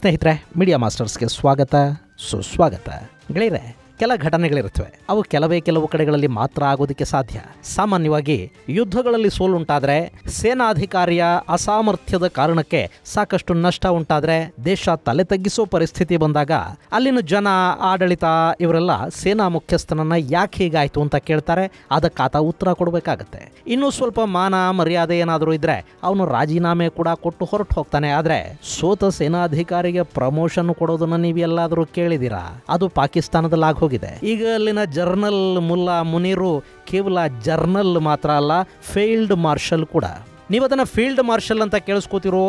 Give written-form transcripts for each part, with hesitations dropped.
ಸ್ನೇಹಿತರೆ, ಮೀಡಿಯಾ ಮಾಸ್ಟರ್ಸ್ಗೆ ಸ್ವಾಗತ ಸುಸ್ವಾಗತ. ಗೆಳೆಯರೆ, ಕೆಲ ಘಟನೆಗಳಿರುತ್ತವೆ. ಅವು ಕೆಲವು ಕಡೆಗಳಲ್ಲಿ ಮಾತ್ರ ಆಗೋದಕ್ಕೆ ಸಾಧ್ಯ. ಸಾಮಾನ್ಯವಾಗಿ ಯುದ್ಧಗಳಲ್ಲಿ ಸೋಲುಂಟಾದರೆ, ಸೇನಾಧಿಕಾರಿಯ ಅಸಾಮರ್ಥ್ಯದ ಕಾರಣಕ್ಕೆ ಸಾಕಷ್ಟು ನಷ್ಟ ಉಂಟಾದರೆ, ದೇಶ ತಲೆ ತಗ್ಗಿಸೋ ಪರಿಸ್ಥಿತಿ ಬಂದಾಗ ಅಲ್ಲಿನ ಜನ, ಆಡಳಿತ ಇವರೆಲ್ಲ ಸೇನಾ ಮುಖ್ಯಸ್ಥನನ್ನ ಯಾಕೆ ಹೀಗಾಯ್ತು ಅಂತ ಕೇಳ್ತಾರೆ. ಅದಕ್ಕಾತ ಉತ್ತರ ಕೊಡಬೇಕಾಗತ್ತೆ. ಇನ್ನೂ ಸ್ವಲ್ಪ ಮಾನ ಮರ್ಯಾದೆ ಏನಾದರೂ ಇದ್ರೆ ಅವನು ರಾಜೀನಾಮೆ ಕೂಡ ಕೊಟ್ಟು ಹೊರಟು ಹೋಗ್ತಾನೆ. ಆದರೆ ಸೋತ ಸೇನಾಧಿಕಾರಿಗೆ ಪ್ರಮೋಷನ್ ಕೊಡೋದನ್ನ ನೀವೆಲ್ಲಾದರೂ ಕೇಳಿದ್ದೀರಾ? ಅದು ಪಾಕಿಸ್ತಾನದಲ್ಲಿ ಆಗೋಗಿದೆ. ಈಗ ಅಲ್ಲಿನ ಜರ್ನಲ್ ಮುಲ್ಲಾ ಮುನೀರು ಕೇವಲ ಜರ್ನಲ್ ಮಾತ್ರ ಅಲ್ಲ, ಫೀಲ್ಡ್ ಮಾರ್ಷಲ್ ಕೂಡ. ನೀವು ಅದನ್ನು ಫೀಲ್ಡ್ ಮಾರ್ಷಲ್ ಅಂತ ಕೇಳಿಸ್ಕೋತಿರೋ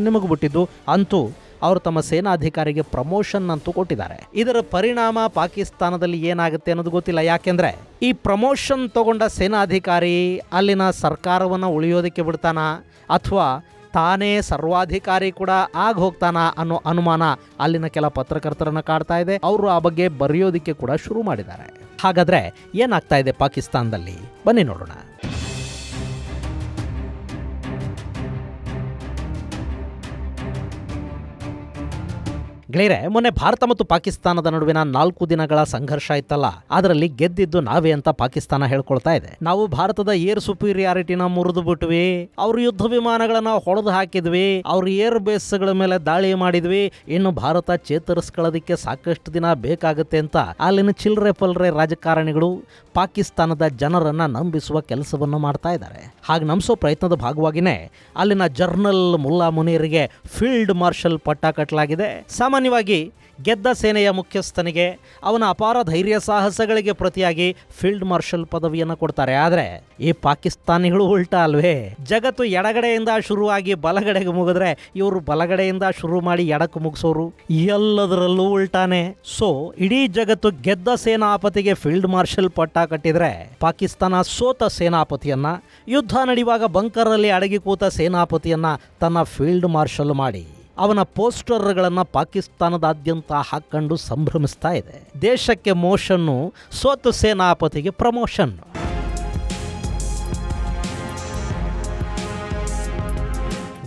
ನಿಮಗೆ ಬಿಟ್ಟಿದ್ದು. ಅಂತೂ ಅವರು ತಮ್ಮ ಸೇನಾಧಿಕಾರಿಗೆ ಪ್ರಮೋಷನ್ ಅಂತೂ ಕೊಟ್ಟಿದ್ದಾರೆ. ಇದರ ಪರಿಣಾಮ ಪಾಕಿಸ್ತಾನದಲ್ಲಿ ಏನಾಗುತ್ತೆ ಅನ್ನೋದು ಗೊತ್ತಿಲ್ಲ. ಯಾಕೆಂದ್ರೆ ಈ ಪ್ರಮೋಷನ್ ತಗೊಂಡ ಸೇನಾಧಿಕಾರಿ ಅಲ್ಲಿನ ಸರ್ಕಾರವನ್ನು ಉಳಿಯೋದಕ್ಕೆ ಬಿಡ್ತಾನ ಅಥವಾ ತಾನೇ ಸರ್ವಾಧಿಕಾರಿ ಕೂಡ ಆಗ ಹೋಗ್ತಾನ ಅನ್ನೋ ಅನುಮಾನ ಅಲ್ಲಿನ ಕೆಲ ಪತ್ರಕರ್ತರನ್ನ ಕಾಡ್ತಾ ಇದೆ. ಅವರು ಆ ಬಗ್ಗೆ ಬರೆಯೋದಿಕ್ಕೆ ಕೂಡ ಶುರು ಮಾಡಿದ್ದಾರೆ. ಹಾಗಾದ್ರೆ ಏನಾಗ್ತಾ ಇದೆ ಪಾಕಿಸ್ತಾನದಲ್ಲಿ, ಬನ್ನಿ ನೋಡೋಣ. ಗೆಳೆಯರೆ, ಮೊನ್ನೆ ಭಾರತ ಮತ್ತು ಪಾಕಿಸ್ತಾನದ ನಡುವಿನ 4 ದಿನಗಳ ಸಂಘರ್ಷ ಇತ್ತಲ್ಲ, ಅದರಲ್ಲಿ ಗೆದ್ದಿದ್ದು ನಾವೇ ಅಂತ ಪಾಕಿಸ್ತಾನ ಹೇಳ್ಕೊಳ್ತಾ ಇದೆ. ನಾವು ಭಾರತದ ಏರ್ ಸುಪೀರಿಯಾರಿಟಿನ ಮುರಿದು ಬಿಟ್ವಿ, ಅವ್ರ ಯುದ್ಧ ವಿಮಾನಗಳನ್ನ ಹೊಡೆದು ಹಾಕಿದ್ವಿ, ಅವ್ರ ಏರ್ ಬೇಸ್ಗಳ ಮೇಲೆ ದಾಳಿ ಮಾಡಿದ್ವಿ, ಇನ್ನು ಭಾರತ ಚೇತರಿಸ್ಕೊಳ್ಳೋದಕ್ಕೆ ಸಾಕಷ್ಟು ದಿನ ಬೇಕಾಗುತ್ತೆ ಅಂತ ಅಲ್ಲಿನ ಚಿಲ್ರೆ ಪಲ್ರೆ ರಾಜಕಾರಣಿಗಳು ಪಾಕಿಸ್ತಾನದ ಜನರನ್ನ ನಂಬಿಸುವ ಕೆಲಸವನ್ನು ಮಾಡ್ತಾ ಇದ್ದಾರೆ. ಹಾಗೆ ನಂಬಿಸೋ ಪ್ರಯತ್ನದ ಭಾಗವಾಗಿನೇ ಅಲ್ಲಿನ ಜರ್ನಲ್ ಮುಲ್ಲಾ ಮುನೀರಿಗೆ ಫೀಲ್ಡ್ ಮಾರ್ಷಲ್ ಪಟ್ಟ ಕಟ್ಟಲಾಗಿದೆ. ಸಾಮಾನ್ಯವಾಗಿ ಗೆದ್ದ ಸೇನೆಯ ಮುಖ್ಯಸ್ಥನಿಗೆ ಅವನ ಅಪಾರ ಧೈರ್ಯ ಸಾಹಸಗಳಿಗೆ ಪ್ರತಿಯಾಗಿ ಫೀಲ್ಡ್ ಮಾರ್ಷಲ್ ಪದವಿಯನ್ನು ಕೊಡ್ತಾರೆ. ಆದರೆ ಈ ಪಾಕಿಸ್ತಾನಿಗಳು ಉಲ್ಟಾ ಅಲ್ವೇ? ಜಗತ್ತು ಎಡಗಡೆಯಿಂದ ಶುರುವಾಗಿ ಬಲಗಡೆಗೆ ಮುಗಿದ್ರೆ ಇವರು ಬಲಗಡೆಯಿಂದ ಶುರು ಮಾಡಿ ಎಡಕ್ಕೆ ಮುಗಿಸೋರು. ಎಲ್ಲದರಲ್ಲೂ ಉಲ್ಟಾನೆ. ಸೊ ಇಡೀ ಜಗತ್ತು ಗೆದ್ದ ಸೇನಾಪತಿಗೆ ಫೀಲ್ಡ್ ಮಾರ್ಷಲ್ ಪಟ್ಟ ಕಟ್ಟಿದ್ರೆ, ಪಾಕಿಸ್ತಾನ ಸೋತ ಸೇನಾಪತಿಯನ್ನ, ಯುದ್ಧ ನಡೆಯುವಾಗ ಬಂಕರಲ್ಲಿ ಅಡಗಿ ಕೂತ ಸೇನಾಪತಿಯನ್ನ ತನ್ನ ಫೀಲ್ಡ್ ಮಾರ್ಷಲ್ ಮಾಡಿ ಅವನ ಪೋಸ್ಟರ್ಗಳನ್ನು ಪಾಕಿಸ್ತಾನದಾದ್ಯಂತ ಹಾಕೊಂಡು ಸಂಭ್ರಮಿಸ್ತಾ ಇದೆ. ದೇಶಕ್ಕೆ ಮೋಷನ್ನು, ಸೋತ ಸೇನಾಪತಿಗೆ ಪ್ರಮೋಷನ್.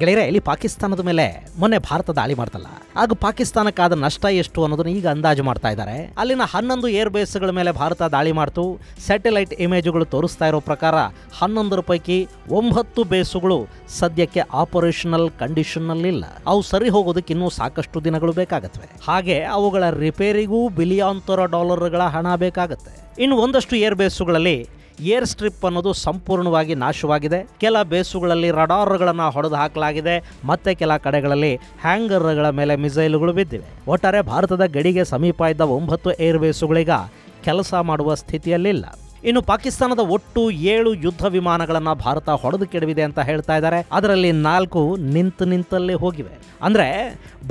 ಗೆಳೆಯರೆ, ಇಲ್ಲಿ ಪಾಕಿಸ್ತಾನದ ಮೇಲೆ ಮೊನ್ನೆ ಭಾರತ ದಾಳಿ ಮಾಡ್ತಲ್ಲ, ಆಗ ಪಾಕಿಸ್ತಾನಕ್ಕಾದ ನಷ್ಟ ಎಷ್ಟು ಅನ್ನೋದನ್ನ ಈಗ ಅಂದಾಜು ಮಾಡ್ತಾ ಇದ್ದಾರೆ. ಅಲ್ಲಿನ 11 ಏರ್ ಬೇಸ್ಗಳ ಮೇಲೆ ಭಾರತ ದಾಳಿ ಮಾಡ್ತು. ಸ್ಯಾಟಲೈಟ್ ಇಮೇಜ್ಗಳು ತೋರಿಸ್ತಾ ಇರೋ ಪ್ರಕಾರ 11 ಪೈಕಿ 9 ಬೇಸುಗಳು ಸದ್ಯಕ್ಕೆ ಆಪರೇಷನಲ್ ಕಂಡೀಷನ್ನಲ್ಲಿಲ್ಲ. ಅವು ಸರಿ ಹೋಗೋದಕ್ಕೆ ಇನ್ನೂ ಸಾಕಷ್ಟು ದಿನಗಳು ಬೇಕಾಗತ್ವೆ. ಹಾಗೆ ಅವುಗಳ ರಿಪೇರಿಗೂ ಬಿಲಿಯಾಂತರ ಡಾಲರ್ಗಳ ಹಣ ಬೇಕಾಗತ್ತೆ. ಇನ್ನು ಒಂದಷ್ಟು ಏರ್ ಬೇಸುಗಳಲ್ಲಿ ಏರ್ ಸ್ಟ್ರಿಪ್ ಅನ್ನೋದು ಸಂಪೂರ್ಣವಾಗಿ ನಾಶವಾಗಿದೆ. ಕೆಲ ಬೇಸುಗಳಲ್ಲಿ ರಡಾರ್ಗಳನ್ನು ಹೊಡೆದು ಹಾಕಲಾಗಿದೆ. ಮತ್ತೆ ಕೆಲ ಕಡೆಗಳಲ್ಲಿ ಹ್ಯಾಂಗರ್ಗಳ ಮೇಲೆ ಮಿಸೈಲ್ಗಳು ಬಿದ್ದಿವೆ. ಒಟ್ಟಾರೆ ಭಾರತದ ಗಡಿಗೆ ಸಮೀಪ ಇದ್ದ 9 ಏರ್ ಬೇಸುಗಳೀಗ ಕೆಲಸ ಮಾಡುವ ಸ್ಥಿತಿಯಲ್ಲಿಲ್ಲ. ಇನ್ನು ಪಾಕಿಸ್ತಾನದ ಒಟ್ಟು 7 ಯುದ್ಧ ವಿಮಾನಗಳನ್ನು ಭಾರತ ಹೊಡೆದು ಕೆಡವಿದೆ ಅಂತ ಹೇಳ್ತಾ ಇದ್ದಾರೆ. ಅದರಲ್ಲಿ 4 ನಿಂತಲ್ಲೇ ಹೋಗಿವೆ. ಅಂದ್ರೆ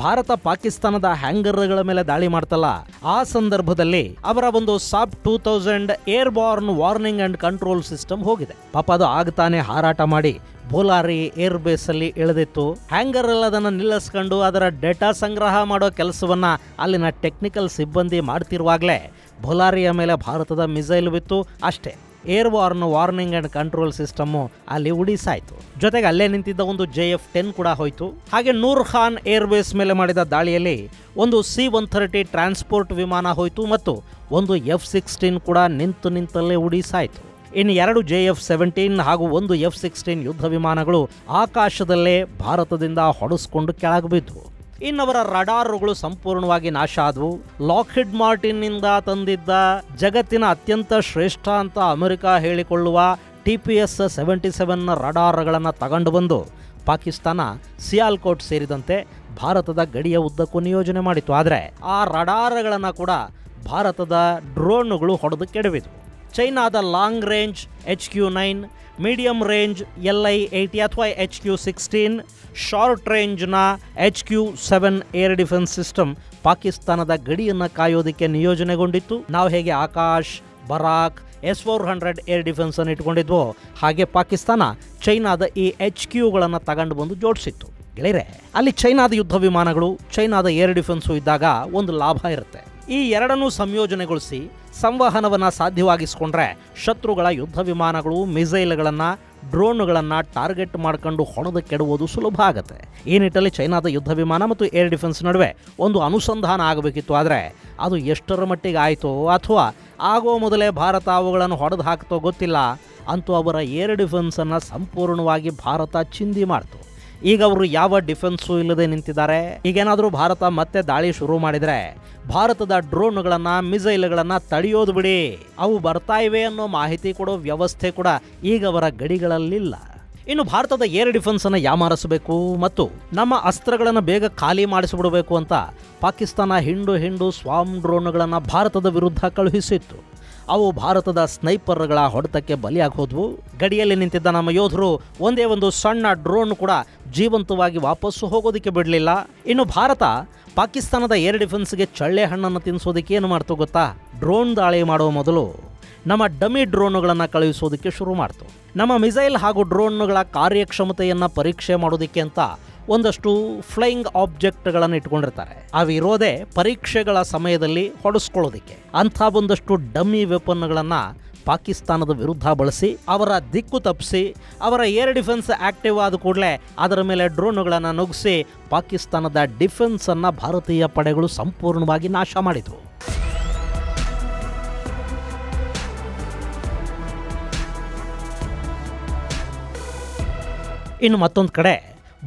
ಭಾರತ ಪಾಕಿಸ್ತಾನದ ಹ್ಯಾಂಗರ್ಗಳ ಮೇಲೆ ದಾಳಿ ಮಾಡ್ತಲ್ಲ, ಆ ಸಂದರ್ಭದಲ್ಲಿ ಅವರ ಒಂದು Saab 2000 airborne warning and control system ಹೋಗಿದೆ. ಪಾಪ ಅದು ಆಗ್ತಾನೆ ಹಾರಾಟ ಮಾಡಿ ಬೋಲಾರಿ ಏರ್ ಬೇಸ್ ಅಲ್ಲಿ ಇಳಿದಿತ್ತು. ಹ್ಯಾಂಗರ್ ಅಲ್ಲಿ ಅದನ್ನು ನಿಲ್ಲಿಸ್ಕೊಂಡು ಅದರ ಡೇಟಾ ಸಂಗ್ರಹ ಮಾಡೋ ಕೆಲಸವನ್ನ ಅಲ್ಲಿನ ಟೆಕ್ನಿಕಲ್ ಸಿಬ್ಬಂದಿ ಮಾಡ್ತಿರುವಾಗಲೇ ಬೋಲಾರಿಯ ಮೇಲೆ ಭಾರತದ ಮಿಸೈಲ್ ಬಿತ್ತು. ಅಷ್ಟೇ, air Born warning and control system ಅಲ್ಲಿ ಉಡಿಸಾಯ್ತು. ಜೊತೆಗೆ ಅಲ್ಲೇ ನಿಂತಿದ್ದ ಒಂದು JF-10 ಕೂಡ ಹೋಯ್ತು. ಹಾಗೆ ನೂರ್ ಖಾನ್ ಏರ್ ಬೇಸ್ ಮೇಲೆ ಮಾಡಿದ ದಾಳಿಯಲ್ಲಿ ಒಂದು C-130 ಟ್ರಾನ್ಸ್ಪೋರ್ಟ್ ವಿಮಾನ ಹೋಯ್ತು ಮತ್ತು ಒಂದು F-16 ಕೂಡ ನಿಂತಲ್ಲೇ ಉಡಿಸಾಯ್ತು. ಇನ್ನು 2 JF-17 ಹಾಗೂ ಒಂದು F-16 ಯುದ್ಧ ವಿಮಾನಗಳು ಆಕಾಶದಲ್ಲೇ ಭಾರತದಿಂದ ಹೊಡೆಸ್ಕೊಂಡು ಕೆಳಗೆ ಬಿದ್ವು. ಇನ್ನವರ ರಡಾರುಗಳು ಸಂಪೂರ್ಣವಾಗಿ ನಾಶ ಆದವು. ಲಾಕ್ಹಿಡ್ ಮಾರ್ಟಿನ್ ನಿಂದ ತಂದಿದ್ದ ಜಗತ್ತಿನ ಅತ್ಯಂತ ಶ್ರೇಷ್ಠ ಅಂತ ಅಮೆರಿಕ ಹೇಳಿಕೊಳ್ಳುವ TPS-77 ರಡಾರ್ಗಳನ್ನು ತಗೊಂಡು ಬಂದು ಪಾಕಿಸ್ತಾನ ಸಿಯಾಲ್ಕೋಟ್ ಸೇರಿದಂತೆ ಭಾರತದ ಗಡಿಯ ಉದ್ದಕ್ಕೂ ನಿಯೋಜನೆ ಮಾಡಿತು. ಆದರೆ ಆ ರಡಾರ್ಗಳನ್ನು ಕೂಡ ಭಾರತದ ಡ್ರೋನ್ಗಳು ಹೊಡೆದು ಕೆಡವಿದ್ವು. ಚೈನಾದ long range HQ-9, medium range LI-80 ಅಥವಾ HQ-16, ಶಾರ್ಟ್ ರೇಂಜ್ನ HQ-7 ಏರ್ ಡಿಫೆನ್ಸ್ ಸಿಸ್ಟಮ್ ಪಾಕಿಸ್ತಾನದ ಗಡಿಯನ್ನು ಕಾಯೋದಕ್ಕೆ ನಿಯೋಜನೆಗೊಂಡಿತ್ತು. ನಾವು ಹೇಗೆ ಆಕಾಶ್, ಬರಾಕ್, S-400 ಏರ್ ಡಿಫೆನ್ಸ್ ಅನ್ನು ಇಟ್ಕೊಂಡಿದ್ವೋ ಹಾಗೆ ಪಾಕಿಸ್ತಾನ ಚೈನಾದ ಈ HQ-ಗಳನ್ನು ತಗೊಂಡು ಬಂದು ಜೋಡಿಸಿತ್ತು. ಗೆಳೆಯರೆ, ಅಲ್ಲಿ ಚೈನಾದ ಯುದ್ಧ ವಿಮಾನಗಳು, ಚೈನಾದ ಏರ್ ಡಿಫೆನ್ಸು ಇದ್ದಾಗ ಒಂದು ಲಾಭ ಇರುತ್ತೆ. ಈ ಎರಡನ್ನೂ ಸಂಯೋಜನೆಗೊಳಿಸಿ ಸಂವಹನವನ್ನು ಸಾಧ್ಯವಾಗಿಸಿಕೊಂಡ್ರೆ ಶತ್ರುಗಳ ಯುದ್ಧ ವಿಮಾನಗಳು, ಮಿಸೈಲ್ಗಳನ್ನು, ಡ್ರೋನ್ಗಳನ್ನು ಟಾರ್ಗೆಟ್ ಮಾಡ್ಕೊಂಡು ಹೊಡೆದು ಕೆಡುವುದು ಸುಲಭ ಆಗುತ್ತೆ. ಈ ನಿಟ್ಟಲ್ಲಿ ಚೈನಾದ ಯುದ್ಧ ವಿಮಾನ ಮತ್ತು ಏರ್ ಡಿಫೆನ್ಸ್ ನಡುವೆ ಒಂದು ಅನುಸಂಧಾನ ಆಗಬೇಕಿತ್ತು. ಆದರೆ ಅದು ಎಷ್ಟರ ಮಟ್ಟಿಗೆ ಆಯಿತೋ ಅಥವಾ ಆಗೋ ಮೊದಲೇ ಭಾರತ ಅವುಗಳನ್ನು ಹೊಡೆದು ಹಾಕ್ತೋ ಗೊತ್ತಿಲ್ಲ. ಅಂತೂ ಅವರ ಏರ್ ಡಿಫೆನ್ಸನ್ನು ಸಂಪೂರ್ಣವಾಗಿ ಭಾರತ ಚಿಂದಿ ಮಾಡ್ತು. ಈಗ ಅವರು ಯಾವ ಡಿಫೆನ್ಸು ಇಲ್ಲದೆ ನಿಂತಿದ್ದಾರೆ. ಈಗೇನಾದರೂ ಭಾರತ ಮತ್ತೆ ದಾಳಿ ಶುರು ಮಾಡಿದರೆ ಭಾರತದ ಡ್ರೋನ್ಗಳನ್ನು, ಮಿಸೈಲ್ಗಳನ್ನು ತಡೆಯೋದು ಬಿಡಿ, ಅವು ಬರ್ತಾ ಇವೆ ಅನ್ನೋ ಮಾಹಿತಿ ಕೊಡೋ ವ್ಯವಸ್ಥೆ ಕೂಡ ಈಗ ಅವರ ಗಡಿಗಳಲ್ಲಿಲ್ಲ. ಇನ್ನು ಭಾರತದ ಏರ್ ಡಿಫೆನ್ಸನ್ನು ಯಾಮಾರಿಸಬೇಕು ಮತ್ತು ನಮ್ಮ ಅಸ್ತ್ರಗಳನ್ನು ಬೇಗ ಖಾಲಿ ಮಾಡಿಸಿಬಿಡಬೇಕು ಅಂತ ಪಾಕಿಸ್ತಾನ ಹಿಂಡು ಸ್ವಾಮ್ ಡ್ರೋನ್ಗಳನ್ನು ಭಾರತದ ವಿರುದ್ಧ ಕಳುಹಿಸಿತ್ತು. ಅವು ಭಾರತದ ಸ್ನೈಪರ್ಗಳ ಹೊಡೆತಕ್ಕೆ ಬಲಿಯಾಗಿ ಹೋದ್ವು. ಗಡಿಯಲ್ಲಿ ನಿಂತಿದ್ದ ನಮ್ಮ ಯೋಧರು ಒಂದೇ ಒಂದು ಸಣ್ಣ ಡ್ರೋನ್ ಕೂಡ ಜೀವಂತವಾಗಿ ವಾಪಸ್ಸು ಹೋಗೋದಕ್ಕೆ ಬಿಡಲಿಲ್ಲ. ಇನ್ನು ಭಾರತ ಪಾಕಿಸ್ತಾನದ ಏರ್ ಡಿಫೆನ್ಸ್ಗೆ ಚಳ್ಳೆ ಹಣ್ಣನ್ನು ತಿನ್ನಿಸೋದಕ್ಕೆ ಏನು ಮಾಡ್ತು ಗೊತ್ತಾ? ಡ್ರೋನ್ ದಾಳಿ ಮಾಡುವ ಮೊದಲು ನಮ್ಮ ಡಮಿ ಡ್ರೋನ್ಗಳನ್ನು ಕಳುಹಿಸೋದಕ್ಕೆ ಶುರು ಮಾಡ್ತು. ನಮ್ಮ ಮಿಸೈಲ್ ಹಾಗೂ ಡ್ರೋನ್ಗಳ ಕಾರ್ಯಕ್ಷಮತೆಯನ್ನು ಪರೀಕ್ಷೆ ಮಾಡೋದಕ್ಕೆ ಅಂತ ಒಂದಷ್ಟು ಫ್ಲೈಯಿಂಗ್ ಆಬ್ಜೆಕ್ಟ್ಗಳನ್ನು ಇಟ್ಕೊಂಡಿರ್ತಾರೆ. ಅವಿರೋದೇ ಪರೀಕ್ಷೆಗಳ ಸಮಯದಲ್ಲಿ ಹೊಡೆಸ್ಕೊಳ್ಳೋದಕ್ಕೆ. ಅಂಥ ಒಂದಷ್ಟು ಡಮ್ಮಿ ವೆಪನ್ಗಳನ್ನು ಪಾಕಿಸ್ತಾನದ ವಿರುದ್ಧ ಬಳಸಿ ಅವರ ದಿಕ್ಕು ತಪ್ಪಿಸಿ ಅವರ ಏರ್ ಡಿಫೆನ್ಸ್ ಆಕ್ಟಿವ್ ಆದ ಕೂಡಲೇ ಅದರ ಮೇಲೆ ಡ್ರೋನ್ಗಳನ್ನು ನುಗ್ಗಿಸಿ ಪಾಕಿಸ್ತಾನದ ಡಿಫೆನ್ಸನ್ನು ಭಾರತೀಯ ಪಡೆಗಳು ಸಂಪೂರ್ಣವಾಗಿ ನಾಶ ಮಾಡಿದವು. ಇನ್ನು ಮತ್ತೊಂದು ಕಡೆ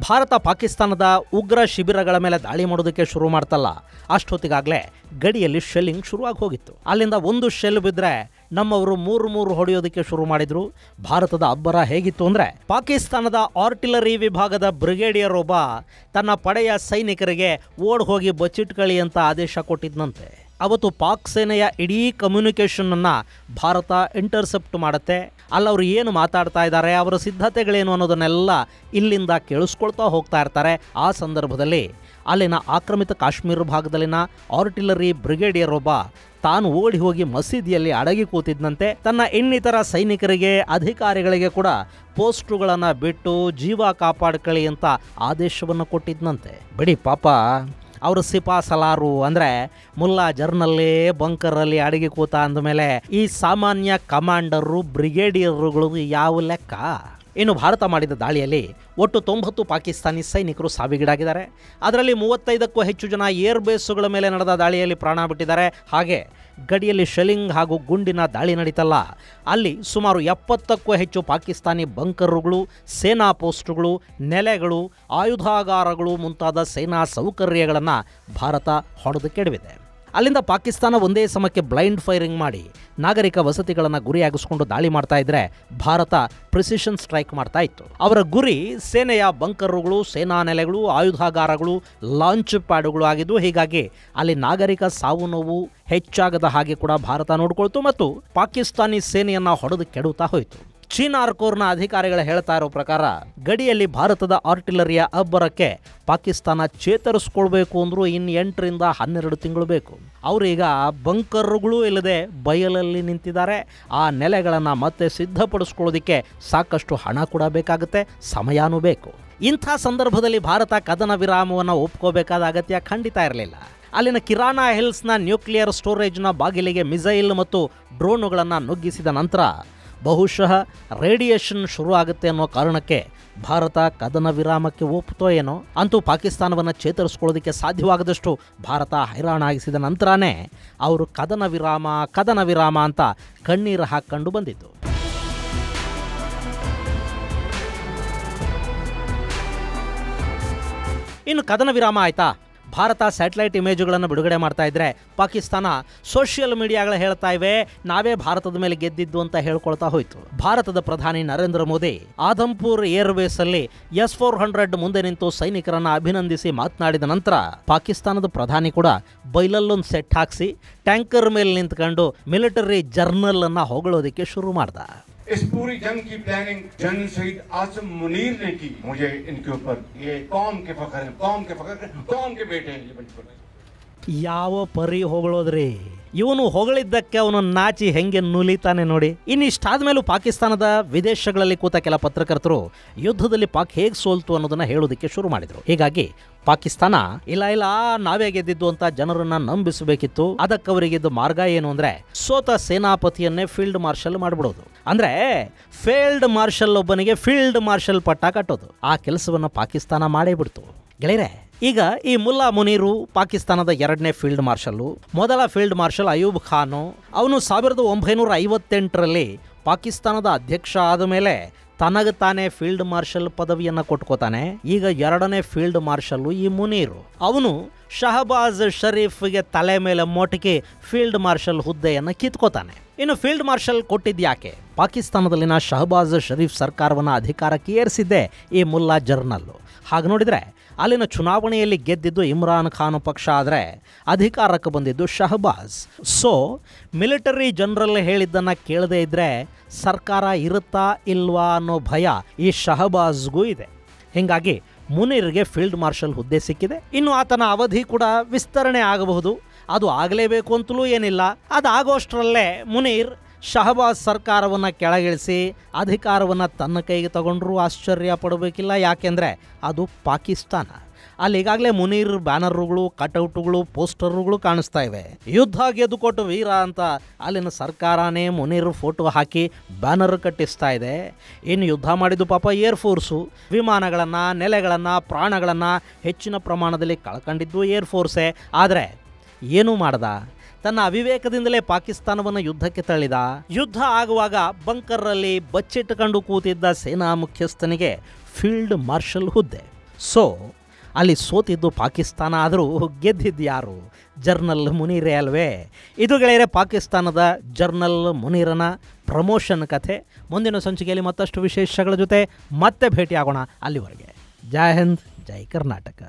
ಭಾರತ ಪಾಕಿಸ್ತಾನದ ಉಗ್ರ ಶಿಬಿರಗಳ ಮೇಲೆ ದಾಳಿ ಮಾಡೋದಕ್ಕೆ ಶುರು ಮಾಡ್ತಲ್ಲ, ಅಷ್ಟೊತ್ತಿಗಾಗಲೇ ಗಡಿಯಲ್ಲಿ ಶೆಲ್ಲಿಂಗ್ ಶುರುವಾಗಿ ಹೋಗಿತ್ತು. ಅಲ್ಲಿಂದ ಒಂದು ಶೆಲ್ ಬಿದ್ದರೆ ನಮ್ಮವರು ಮೂರು ಹೊಡೆಯೋದಕ್ಕೆ ಶುರು ಮಾಡಿದ್ರು. ಭಾರತದ ಅಬ್ಬರ ಹೇಗಿತ್ತು ಅಂದರೆ, ಪಾಕಿಸ್ತಾನದ ಆರ್ಟಿಲರಿ ವಿಭಾಗದ ಬ್ರಿಗೇಡಿಯರ್ ಒಬ್ಬ ತನ್ನ ಪಡೆಯ ಸೈನಿಕರಿಗೆ ಓಡ್ ಹೋಗಿ ಬಚ್ಚಿಟ್ಕೊಳ್ಳಿ ಅಂತ ಆದೇಶ ಕೊಟ್ಟಿದ್ದಂತೆ. ಅವತ್ತು ಪಾಕ್ ಸೇನೆಯ ಇಡೀ ಕಮ್ಯುನಿಕೇಷನನ್ನು ಭಾರತ ಇಂಟರ್ಸೆಪ್ಟ್ ಮಾಡುತ್ತೆ. ಅಲ್ಲವರು ಏನು ಮಾತಾಡ್ತಾ ಇದ್ದಾರೆ, ಅವರ ಸಿದ್ಧತೆಗಳೇನು ಅನ್ನೋದನ್ನೆಲ್ಲ ಇಲ್ಲಿಂದ ಕೇಳಿಸ್ಕೊಳ್ತಾ ಹೋಗ್ತಾ ಇರ್ತಾರೆ. ಆ ಸಂದರ್ಭದಲ್ಲಿ ಅಲ್ಲಿನ ಆಕ್ರಮಿತ ಕಾಶ್ಮೀರ ಭಾಗದಲ್ಲಿನ ಆರ್ಟಿಲರಿ ಬ್ರಿಗೇಡಿಯರ್ ಒಬ್ಬ ತಾನು ಓಡಿ ಹೋಗಿ ಮಸೀದಿಯಲ್ಲಿ ಅಡಗಿ ಕೂತಿದ್ದಂತೆ ತನ್ನ ಇನ್ನಿತರ ಸೈನಿಕರಿಗೆ, ಅಧಿಕಾರಿಗಳಿಗೆ ಕೂಡ ಪೋಸ್ಟುಗಳನ್ನು ಬಿಟ್ಟು ಜೀವ ಕಾಪಾಡ್ಕೊಳ್ಳಿ ಅಂತ ಆದೇಶವನ್ನು ಕೊಟ್ಟಿದ್ದಂತೆ. ಬಿಡಿ ಪಾಪ, ಅವರು ಸಿಪಾ ಸಲಾರು ಅಂದರೆ ಮುಲ್ಲಾ ಜರ್ನಲ್ಲೇ ಬಂಕರಲ್ಲಿ ಅಡಗಿ ಕೂತ ಅಂದಮೇಲೆ ಈ ಸಾಮಾನ್ಯ ಕಮಾಂಡರು, ಬ್ರಿಗೇಡಿಯರ್ಗಳು ಯಾವ ಲೆಕ್ಕ? ಇನ್ನು ಭಾರತ ಮಾಡಿದ ದಾಳಿಯಲ್ಲಿ ಒಟ್ಟು 90 ಪಾಕಿಸ್ತಾನಿ ಸೈನಿಕರು ಸಾವಿಗೀಡಾಗಿದ್ದಾರೆ. ಅದರಲ್ಲಿ 35ಕ್ಕೂ ಹೆಚ್ಚು ಜನ ಏರ್ ಬೇಸ್ಗಳ ಮೇಲೆ ನಡೆದ ದಾಳಿಯಲ್ಲಿ ಪ್ರಾಣ ಬಿಟ್ಟಿದ್ದಾರೆ. ಹಾಗೆ ಗಡಿಯಲ್ಲಿ ಶೆಲ್ಲಿಂಗ್ ಹಾಗೂ ಗುಂಡಿನ ದಾಳಿ ನಡೀತಲ್ಲ, ಅಲ್ಲಿ ಸುಮಾರು 70ಕ್ಕೂ ಹೆಚ್ಚು ಪಾಕಿಸ್ತಾನಿ ಬಂಕರುಗಳು, ಸೇನಾ ಪೋಸ್ಟುಗಳು, ನೆಲೆಗಳು, ಆಯುಧಾಗಾರಗಳು ಮುಂತಾದ ಸೇನಾ ಸೌಕರ್ಯಗಳನ್ನು ಭಾರತ ಹೊಡೆದು ಕೆಡವಿದೆ. ಅಲ್ಲಿಂದ ಪಾಕಿಸ್ತಾನ ಒಂದೇ ಸಮಕ್ಕೆ ಬ್ಲೈಂಡ್ ಫೈರಿಂಗ್ ಮಾಡಿ ನಾಗರಿಕ ವಸತಿಗಳನ್ನು ಗುರಿಯಾಗಿಸ್ಕೊಂಡು ದಾಳಿ ಮಾಡ್ತಾ ಇದ್ರೆ ಭಾರತ ಪ್ರಿಸಿಷನ್ ಸ್ಟ್ರೈಕ್ ಮಾಡ್ತಾ ಇತ್ತು. ಅವರ ಗುರಿ ಸೇನೆಯ ಬಂಕರುಗಳು, ಸೇನಾ ನೆಲೆಗಳು, ಆಯುಧಾಗಾರಗಳು, ಲಾಂಚ್ ಪ್ಯಾಡುಗಳು ಆಗಿದ್ದು. ಹೀಗಾಗಿ ಅಲ್ಲಿ ನಾಗರಿಕ ಸಾವು ನೋವು ಹೆಚ್ಚಾಗದ ಹಾಗೆ ಕೂಡ ಭಾರತ ನೋಡಿಕೊಳ್ತು ಮತ್ತು ಪಾಕಿಸ್ತಾನಿ ಸೇನೆಯನ್ನು ಹೊಡೆದು ಕೆಡುತ್ತಾ ಹೋಯಿತು. ಚೀನಾ ಆರ್ಕೋರ್ನ ಅಧಿಕಾರಿಗಳು ಹೇಳ್ತಾ ಇರೋ ಪ್ರಕಾರ ಗಡಿಯಲ್ಲಿ ಭಾರತದ ಆರ್ಟಿಲರಿಯ ಅಬ್ಬರಕ್ಕೆ ಪಾಕಿಸ್ತಾನ ಚೇತರಿಸ್ಕೊಳ್ಬೇಕು ಅಂದರೂ ಇನ್ನು 8 ರಿಂದ 12 ತಿಂಗಳು ಬೇಕು. ಅವರೀಗ ಬಂಕರ್ಗಳು ಇಲ್ಲದೆ ಬಯಲಲ್ಲಿ ನಿಂತಿದ್ದಾರೆ. ಆ ನೆಲೆಗಳನ್ನು ಮತ್ತೆ ಸಿದ್ಧಪಡಿಸ್ಕೊಳ್ಳೋದಕ್ಕೆ ಸಾಕಷ್ಟು ಹಣ ಕೂಡ ಬೇಕಾಗುತ್ತೆ, ಸಮಯನೂ ಬೇಕು. ಇಂಥ ಸಂದರ್ಭದಲ್ಲಿ ಭಾರತ ಕದನ ವಿರಾಮವನ್ನು ಒಪ್ಕೋಬೇಕಾದ ಅಗತ್ಯ ಖಂಡಿತ ಇರಲಿಲ್ಲ. ಅಲ್ಲಿನ ಕಿರಾನಾ ಹಿಲ್ಸ್ನ ನ್ಯೂಕ್ಲಿಯರ್ ಸ್ಟೋರೇಜ್ನ ಬಾಗಿಲಿಗೆ ಮಿಸೈಲ್ ಮತ್ತು ಡ್ರೋನುಗಳನ್ನು ನುಗ್ಗಿಸಿದ ನಂತರ ಬಹುಶಃ ರೇಡಿಯೇಷನ್ ಶುರು ಆಗುತ್ತೆ ಅನ್ನೋ ಕಾರಣಕ್ಕೆ ಭಾರತ ಕದನ ವಿರಾಮಕ್ಕೆ ಒಪ್ತೋ ಏನೋ. ಅಂತೂ ಪಾಕಿಸ್ತಾನವನ್ನು ಚೇತರಿಸ್ಕೊಳ್ಳೋದಕ್ಕೆ ಸಾಧ್ಯವಾಗದಷ್ಟು ಭಾರತ ಹೈರಾಣಾಗಿಸಿದ ನಂತರನೇ ಅವರು ಕದನ ವಿರಾಮ ಅಂತ ಕಣ್ಣೀರು ಹಾಕ್ಕೊಂಡು ಬಂದಿದ್ದು. ಇನ್ನು ಕದನ ವಿರಾಮ ಆಯ್ತಾ, ಭಾರತ ಸ್ಯಾಟಲೈಟ್ ಇಮೇಜ್ಗಳನ್ನು ಬಿಡುಗಡೆ ಮಾಡ್ತಾ ಇದ್ರೆ ಪಾಕಿಸ್ತಾನ ಸೋಷಿಯಲ್ ಮೀಡಿಯಾಗಳು ಹೇಳ್ತಾ ಇವೆ ನಾವೇ ಭಾರತದ ಮೇಲೆ ಗೆದ್ದಿದ್ದು ಅಂತ ಹೇಳ್ಕೊಳ್ತಾ ಹೋಯಿತು. ಭಾರತದ ಪ್ರಧಾನಿ ನರೇಂದ್ರ ಮೋದಿ ಆದಂಪುರ್ ಏರ್ವೇಸಲ್ಲಿ S-400 ಮುಂದೆ ನಿಂತು ಸೈನಿಕರನ್ನು ಅಭಿನಂದಿಸಿ ಮಾತನಾಡಿದ ನಂತರ ಪಾಕಿಸ್ತಾನದ ಪ್ರಧಾನಿ ಕೂಡ ಬೈಲಲ್ಲೊಂದು ಸೆಟ್ ಹಾಕಿಸಿ ಟ್ಯಾಂಕರ್ ಮೇಲೆ ನಿಂತ್ಕೊಂಡು ಮಿಲಿಟರಿ ಜರ್ನಲ್ ಅನ್ನು ಹೊಗಳೋದಕ್ಕೆ ಶುರು ಮಾಡ್ದ. इस पूरी जंग की प्लानिंग जनरल शहीद आसिम मुनीर ने की. मुझे इनके ऊपर ये कौम के फख्र है, कौम के बेटे हैं. ಯಾವ ಪರಿ ಹೊಗಳೋದ್ರಿ? ಇವನು ಹೊಗಳಿದ್ದಕ್ಕೆ ಅವನು ನಾಚಿ ಹೆಂಗೆ ನುಲಿತಾನೆ ನೋಡಿ. ಇನ್ನಿಷ್ಟಾದ್ಮೇಲೂ ಪಾಕಿಸ್ತಾನದ ವಿದೇಶಗಳಲ್ಲಿ ಕೂತ ಕೆಲ ಪತ್ರಕರ್ತರು ಯುದ್ಧದಲ್ಲಿ ಪಾಕ್ ಹೇಗೆ ಸೋಲ್ತು ಅನ್ನೋದನ್ನ ಹೇಳೋದಕ್ಕೆ ಶುರು ಮಾಡಿದ್ರು. ಹೀಗಾಗಿ ಪಾಕಿಸ್ತಾನ ಇಲ್ಲ ನಾವೇ ಗೆದ್ದಿದ್ದು ಅಂತ ಜನರನ್ನ ನಂಬಿಸಬೇಕಿತ್ತು. ಅದಕ್ಕವರಿಗಿದ್ದ ಮಾರ್ಗ ಏನು ಅಂದ್ರೆ ಸೋತ ಸೇನಾಪತಿಯನ್ನೇ ಫೀಲ್ಡ್ ಮಾರ್ಷಲ್ ಮಾಡಿಬಿಡೋದು. ಅಂದ್ರೆ ಫೀಲ್ಡ್ ಮಾರ್ಷಲ್ ಒಬ್ಬನಿಗೆ ಫೀಲ್ಡ್ ಮಾರ್ಷಲ್ ಪಟ್ಟ ಕಟ್ಟೋದು. ಆ ಕೆಲಸವನ್ನ ಪಾಕಿಸ್ತಾನ ಮಾಡೇ ಬಿಡ್ತು ಗೆಳೆಯರೆ. ಈಗ ಈ ಮುಲ್ಲಾ ಮುನೀರು ಪಾಕಿಸ್ತಾನದ 2ನೇ ಫೀಲ್ಡ್ ಮಾರ್ಷಲ್ಲು. ಮೊದಲ ಫೀಲ್ಡ್ ಮಾರ್ಷಲ್ ಅಯೂಬ್ ಖಾನು, ಅವನು 1958ರಲ್ಲಿ ಪಾಕಿಸ್ತಾನದ ಅಧ್ಯಕ್ಷ ಆದ ಮೇಲೆ ತನಗೆ ತಾನೇ ಫೀಲ್ಡ್ ಮಾರ್ಷಲ್ ಪದವಿಯನ್ನು ಕೊಟ್ಕೋತಾನೆ. ಈಗ 2ನೇ ಫೀಲ್ಡ್ ಮಾರ್ಷಲ್ಲು ಈ ಮುನೀರು. ಅವನು ಶಹಬಾಜ್ ಶರೀಫ್ಗೆ ತಲೆ ಮೇಲೆ ಮೊಟಕಿ ಫೀಲ್ಡ್ ಮಾರ್ಷಲ್ ಹುದ್ದೆಯನ್ನು ಕಿತ್ಕೋತಾನೆ. ಇನ್ನು ಫೀಲ್ಡ್ ಮಾರ್ಷಲ್ ಕೊಟ್ಟಿದ್ಯಾಕೆ? ಪಾಕಿಸ್ತಾನದಲ್ಲಿನ ಶಹಬಾಜ್ ಶರೀಫ್ ಸರ್ಕಾರವನ್ನು ಅಧಿಕಾರಕ್ಕೆ ಏರಿಸಿದ್ದೆ ಈ ಮುಲ್ಲಾ ಜರ್ನಲ್ಲು. ಹಾಗೆ ನೋಡಿದರೆ ಅಲ್ಲಿನ ಚುನಾವಣೆಯಲ್ಲಿ ಗೆದ್ದಿದ್ದು ಇಮ್ರಾನ್ ಖಾನ್ ಪಕ್ಷ ಆದರೆ ಅಧಿಕಾರಕ್ಕೆ ಬಂದಿದ್ದು ಶಹಬಾಜ್. ಸೊ ಮಿಲಿಟರಿ ಜನರಲ್ ಹೇಳಿದ್ದನ್ನು ಕೇಳದೇ ಇದ್ದರೆ ಸರ್ಕಾರ ಇರುತ್ತಾ ಇಲ್ವಾ ಅನ್ನೋ ಭಯ ಈ ಶಹಬಾಜ್ಗೂ ಇದೆ. ಹೀಗಾಗಿ ಮುನೀರ್ಗೆ ಫೀಲ್ಡ್ ಮಾರ್ಷಲ್ ಹುದ್ದೆ ಸಿಕ್ಕಿದೆ. ಇನ್ನು ಆತನ ಅವಧಿ ಕೂಡ ವಿಸ್ತರಣೆ ಆಗಬಹುದು. ಅದು ಆಗಲೇಬೇಕು ಅಂತಲೂ ಏನಿಲ್ಲ. ಅದಾಗೋಷ್ಟರಲ್ಲೇ ಮುನೀರ್ ಶಹಬಾಜ್ ಸರ್ಕಾರವನ್ನು ಕೆಳಗಿಳಿಸಿ ಅಧಿಕಾರವನ್ನು ತನ್ನ ಕೈಗೆ ತಗೊಂಡ್ರೂ ಆಶ್ಚರ್ಯ ಪಡಬೇಕಿಲ್ಲ. ಯಾಕೆಂದರೆ ಅದು ಪಾಕಿಸ್ತಾನ. ಅಲ್ಲಿ ಈಗಾಗಲೇ ಮುನೀರ್ ಬ್ಯಾನರ್ಗಳು, ಕಟೌಟ್ಗಳು, ಪೋಸ್ಟರ್ಗಳು ಕಾಣಿಸ್ತಾ ಇವೆ. ಯುದ್ಧ ಗೆದ್ದುಕೊಟ್ಟು ವೀರ ಅಂತ ಅಲ್ಲಿನ ಸರ್ಕಾರನೇ ಮುನೀರ್ ಫೋಟೋ ಹಾಕಿ ಬ್ಯಾನರ್ ಕಟ್ಟಿಸ್ತಾ ಇದೆ. ಇನ್ನು ಯುದ್ಧ ಮಾಡಿದ್ದು ಪಾಪ ಏರ್ಫೋರ್ಸು. ವಿಮಾನಗಳನ್ನು, ನೆಲೆಗಳನ್ನು, ಪ್ರಾಣಗಳನ್ನು ಹೆಚ್ಚಿನ ಪ್ರಮಾಣದಲ್ಲಿ ಕಳ್ಕೊಂಡಿದ್ದು ಏರ್ಫೋರ್ಸೇ. ಆದರೆ ಏನೂ ಮಾಡ್ದ? ತನ್ನ ಅವಿವೇಕದಿಂದಲೇ ಪಾಕಿಸ್ತಾನವನ್ನು ಯುದ್ಧಕ್ಕೆ ತಳ್ಳಿದ. ಯುದ್ಧ ಆಗುವಾಗ ಬಂಕರ್ರಲ್ಲಿ ಬಚ್ಚಿಟ್ಟುಕೊಂಡು ಕೂತಿದ್ದ ಸೇನಾ ಮುಖ್ಯಸ್ಥನಿಗೆ ಫೀಲ್ಡ್ ಮಾರ್ಷಲ್ ಹುದ್ದೆ. ಸೊ ಅಲ್ಲಿ ಸೋತಿದ್ದು ಪಾಕಿಸ್ತಾನ, ಆದರೂ ಗೆದ್ದಿದ್ದು ಯಾರು? ಜರ್ನಲ್ ಮುನೀರೇ ಅಲ್ವೇ? ಇದು ಗೆಳೆಯರೆ ಪಾಕಿಸ್ತಾನದ ಜರ್ನಲ್ ಮುನೀರನ ಪ್ರಮೋಷನ್ ಕಥೆ. ಮುಂದಿನ ಸಂಚಿಕೆಯಲ್ಲಿ ಮತ್ತಷ್ಟು ವಿಶೇಷಗಳ ಜೊತೆ ಮತ್ತೆ ಭೇಟಿಯಾಗೋಣ. ಅಲ್ಲಿವರೆಗೆ ಜೈ ಹಿಂದ್, ಜೈ ಕರ್ನಾಟಕ.